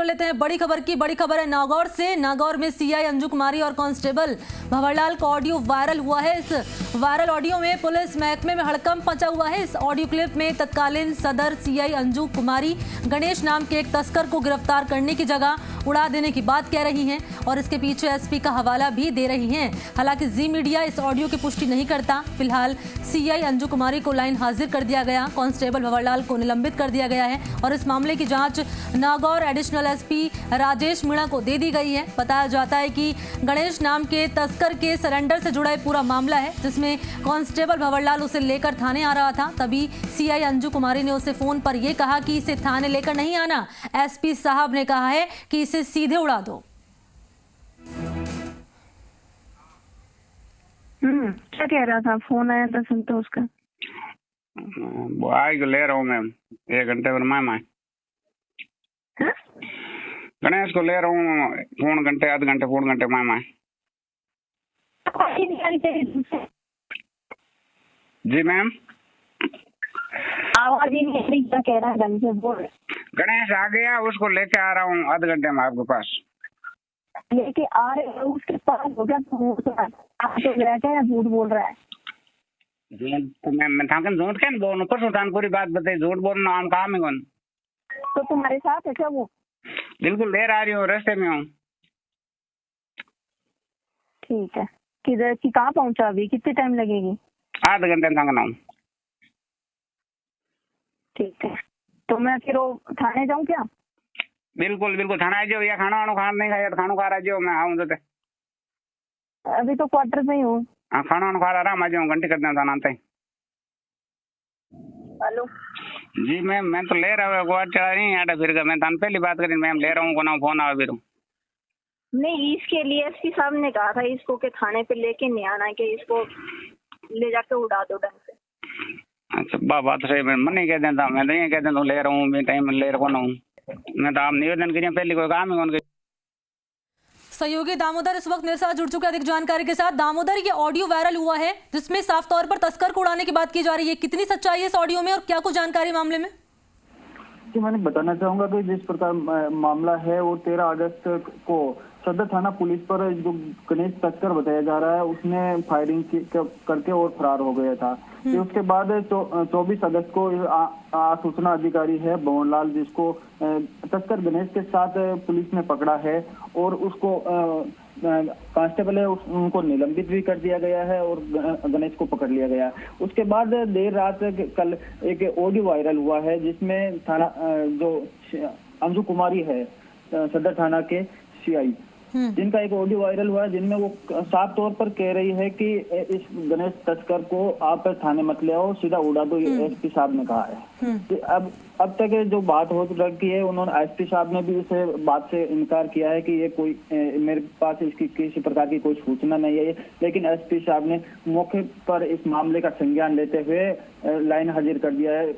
लेते हैं बड़ी खबर की। बड़ी खबर है नागौर से। नागौर में सीआई अंजू कुमारी और कांस्टेबल भंवरलाल का ऑडियो वायरल हुआ है। इस वायरल ऑडियो में पुलिस महकमे में हड़कंप मचा हुआ है। इस ऑडियो क्लिप में तत्कालीन सदर सीआई अंजू कुमारी गणेश नाम के एक तस्कर को गिरफ्तार करने की जगह उड़ा देने की बात कह रही हैं और इसके पीछे एसपी का हवाला भी दे रही हैं। हालांकि जी मीडिया इस ऑडियो की पुष्टि नहीं करता। फिलहाल सीआई अंजू कुमारी को लाइन हाजिर कर दिया गया, कांस्टेबल भंवरलाल को निलंबित कर दिया गया है और इस मामले की जांच नागौर एडिशनल एसपी राजेश मीणा को दे दी गई है। बताया जाता है कि गणेश नाम के तस्कर के सरेंडर से जुड़ा पूरा मामला है, जिसमें कांस्टेबल भंवरलाल उसे लेकर थाने आ रहा था। तभी सीआई अंजू कुमारी ने उसे फोन पर यह कहा कि इसे थाने लेकर नहीं आना, एसपी साहब ने कहा है कि इसे सीधे उड़ा दो। क्या कह रहा था? फोन आया था संतोष का। वो आज ले रहा हूँ मैम, 1 घंटे में मैं गणेश को ले रहा हूँ। पौन घंटे, आध घंटे, पौन घंटे मैं जी मैम। आवाज ही नहीं आ रही, क्या कह रहा है? ढंग से बोल। गणेश आ गया, उसको लेके आ रहा हूँ आध घंटे में आपके पास। लेके आ रहे हो उसके पास? हो गया आप तो क्या या झूठ बोल रहा है? तो मैं था झूठ क्या बोलूँ? परसों थान पूरी बात बताई, झूठ बोलना हम काम है कौन? तो तुम्हारे साथ है क्या वो? बिल्कुल देर आ रही हूँ, रास्ते में हूँ। ठीक है, किधर की कहाँ पहुँचा अभी? कितनी टाइम लगेगी? आध घंटे थकना हूँ। ठीक है, तो मैं फिर वो थाने जाऊँ क्या? बिल्कुल बिल्कुल थाना आ जाओ, या खाना वाना खाना नहीं खाया तो खाना खा रहा जाओ, मैं आऊँ तो। अभी तो क्वार्टर में ही हूँ। हाँ, खाना वाना खा रहा मैं जाऊँ, घंटे करते थाना आते। हेलो जी मैम, मैं तो ले रहा हूँ, चढ़ा नहीं आटा फिर का। मैं थान पहली बात करी मैम, ले रहा हूँ को फोन आ फिर। नहीं, इसके लिए एसपी साहब ने कहा था इसको के थाने पे लेके नहीं आना, कि इसको ले जाके उड़ा दो ढंग से। अच्छा बात सही, मैं नहीं कह देता, मैं नहीं कह देता ले रहा हूँ, मैं टाइम ले रहा हूँ। मैं तो आप निवेदन करिए पहले, कोई काम है उनके। सहयोगी दामोदर इस वक्त मेरे साथ जुड़ चुके अधिक जानकारी के साथ। दामोदर, ये ऑडियो वायरल हुआ है जिसमें साफ तौर पर तस्कर को उड़ाने की बात की जा रही है, कितनी सच्चाई है इस ऑडियो में और क्या कुछ जानकारी मामले में? जी, मैंने बताना चाहूंगा कि जिस प्रकार मामला है वो 13 अगस्त को सदर थाना पुलिस पर जो गणेश तस्कर बताया जा रहा है उसने फायरिंग करके और फरार हो गया था। फिर उसके बाद 24 अगस्त को सूचना अधिकारी है भंवरलाल, जिसको तस्कर गणेश के साथ पुलिस ने पकड़ा है और उसको कांस्टेबल है उनको निलंबित भी कर दिया गया है और गणेश को पकड़ लिया गया। उसके बाद देर रात कल एक ऑडियो वायरल हुआ है जिसमें थाना जो अंजू कुमारी है सदर थाना के सीआई, जिनका एक ऑडियो वायरल हुआ है जिनमें वो साफ तौर पर कह रही है कि इस गणेश तस्कर को आप थाने मत ले आओ, सीधा उड़ा दो, ये एसपी साहब ने कहा है। अब तक जो बात हो रखी है, उन्होंने एसपी साहब ने भी इस बात से इनकार किया है कि ये कोई मेरे पास इसकी किसी प्रकार की कोई सूचना नहीं है, लेकिन एसपी साहब ने मौके पर इस मामले का संज्ञान लेते हुए लाइन हाजिर कर दिया है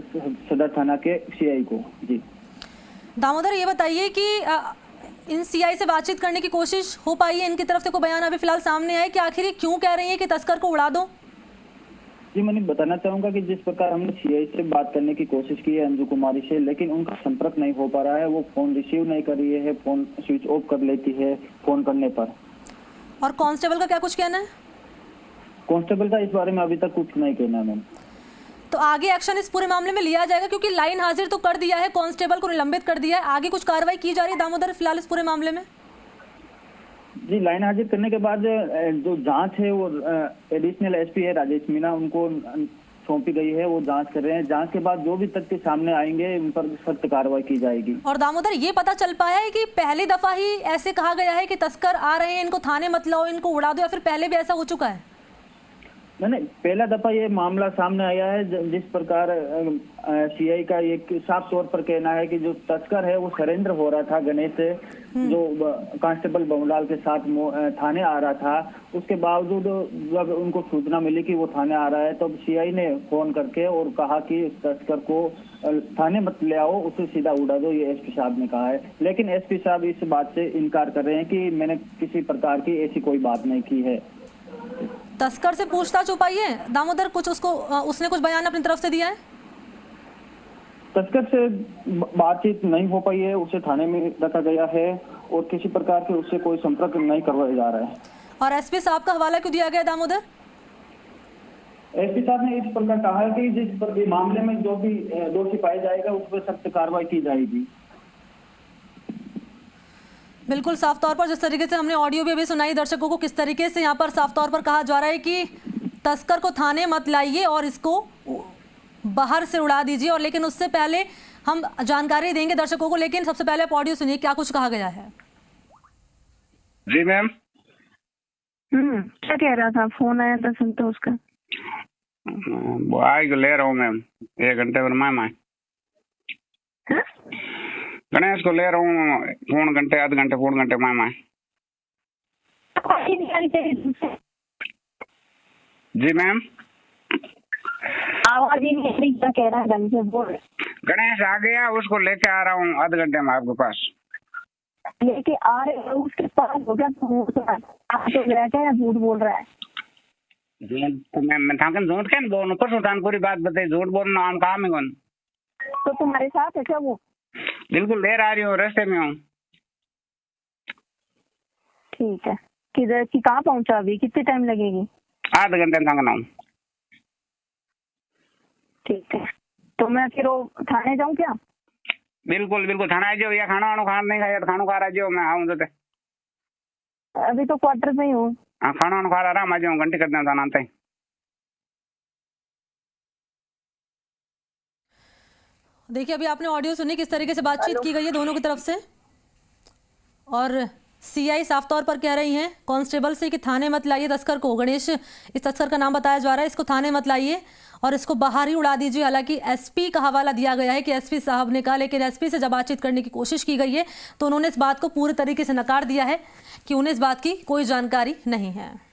सदर थाना के सीआई को। जी दामोदर, ये बताइए कि इन सीआई से बातचीत करने की कोशिश हो पाई है? इनकी तरफ से कोई बयान अभी फिलहाल सामने आया कि आखिर क्यों कह रही है कि तस्कर को उड़ा दो? जी, मैंने बताना चाहूंगा कि जिस प्रकार हमने सीआई से बात करने की कोशिश की है अंजू कुमारी से, लेकिन उनका संपर्क नहीं हो पा रहा है। वो फोन रिसीव नहीं कर रही है, फोन स्विच ऑफ कर लेती है फोन करने पर। और कांस्टेबल का क्या कुछ कहना है? कांस्टेबल का इस बारे में अभी तक कुछ नहीं कहना है मैम। तो आगे एक्शन इस पूरे मामले में लिया जाएगा, क्योंकि लाइन हाजिर तो कर दिया है, कांस्टेबल को निलंबित कर दिया है, आगे कुछ कार्रवाई की जा रही है दामोदर फिलहाल इस पूरे मामले में? जी, लाइन हाजिर करने के बाद जो जांच है वो एडिशनल एसपी है राजेश मीणा, उनको सौंपी गई है, वो जांच कर रहे हैं। जांच के बाद जो भी तथ्य सामने आएंगे उन पर सख्त कार्रवाई की जाएगी। और दामोदर, ये पता चल पाया है कि पहली दफा ही ऐसे कहा गया है कि तस्कर आ रहे हैं, इनको थाने मत लाओ, इनको उड़ा दो, या फिर पहले भी ऐसा हो चुका है? नहीं, पहला दफा ये मामला सामने आया है। जिस प्रकार सीआई का एक साफ तौर पर कहना है कि जो तस्कर है वो सरेंडर हो रहा था गणेश से, जो कांस्टेबल भंवरलाल के साथ थाने आ रहा था, उसके बावजूद जब उनको सूचना मिली कि वो थाने आ रहा है तब सीआई ने फोन करके और कहा कि इस तस्कर को थाने मत ले आओ, उसे सीधा उड़ा दो, ये एसपी साहब ने कहा है। लेकिन एसपी साहब इस बात से इनकार कर रहे हैं कि मैंने किसी प्रकार की ऐसी कोई बात नहीं की है। तस्कर से पूछताछ हो पाई है दामोदर? कुछ उसने कुछ बयान अपनी तरफ से दिया है? तस्कर से बातचीत नहीं हो पाई है, उसे थाने में रखा गया है और किसी प्रकार के उससे कोई संपर्क नहीं करवाया जा रहा है। और एसपी साहब का हवाला क्यों दिया गया दामोदर? एसपी साहब ने इस प्रकार कहा है कि जिस पर मामले में जो भी दोषी पाया जाएगा उस पर सख्त कार्रवाई की जाएगी। बिल्कुल साफ तौर पर जिस तरीके से हमने ऑडियो भी अभी सुनाई दर्शकों को, किस तरीके से यहाँ पर साफ तौर पर कहा जा रहा है कि तस्कर को थाने मत लाइए और इसको बाहर से उड़ा दीजिए। और लेकिन उससे पहले हम जानकारी देंगे दर्शकों को, लेकिन सबसे पहले आप ऑडियो सुनिए क्या कुछ कहा गया है। जी मैम। क्या कह रहा था? फोन आया था सुनते उसका। वो आज ले रहा हूँ मैम, 1 घंटे पर मैं गणेश को ले रहा हूँ, पौन घंटे आधे घंटे पौन घंटे मैं जी मैम। आवाज ही नहीं आ रही, क्या कह रहा है? ढंग से बोल। गणेश आ गया, उसको लेके आ रहा हूँ आधे घंटे में आपके पास। लेके आ रहे हो उसके पास? हो गया आप तो गया क्या या झूठ बोल रहा है? तो मैं था झूठ क्या बोलूँ, परसों थान पूरी बात बताई, झूठ बोलना हम काम है कौन। तो तुम्हारे साथ है क्या वो? बिल्कुल देर आ रही हूँ, रास्ते में हूँ। ठीक है, किधर की कहाँ पहुँचा अभी? कितनी टाइम लगेगी? आधे घंटे थकना हूँ। ठीक है, तो मैं फिर वो थाने जाऊँ क्या? बिल्कुल बिल्कुल थाना आ जाओ, या खाना वाना खाना नहीं खाया तो खाना खा रहा जाओ, मैं आऊँ तो अभी तो क्वार्टर में ही हूँ। हाँ खाना वाना खा रहा, आ जाऊँ घंटे करते हैं थाना आते। देखिए अभी आपने ऑडियो सुनी किस तरीके से बातचीत की गई है दोनों की तरफ से। और सीआई साफ तौर पर कह रही हैं कांस्टेबल से कि थाने मत लाइए तस्कर को। गणेश इस तस्कर का नाम बताया जा रहा है, इसको थाने मत लाइए और इसको बाहर ही उड़ा दीजिए। हालांकि एसपी का हवाला दिया गया है कि एसपी साहब ने कहा, लेकिन एसपी से जब बातचीत करने की कोशिश की गई है तो उन्होंने इस बात को पूरी तरीके से नकार दिया है कि उन्हें इस बात की कोई जानकारी नहीं है।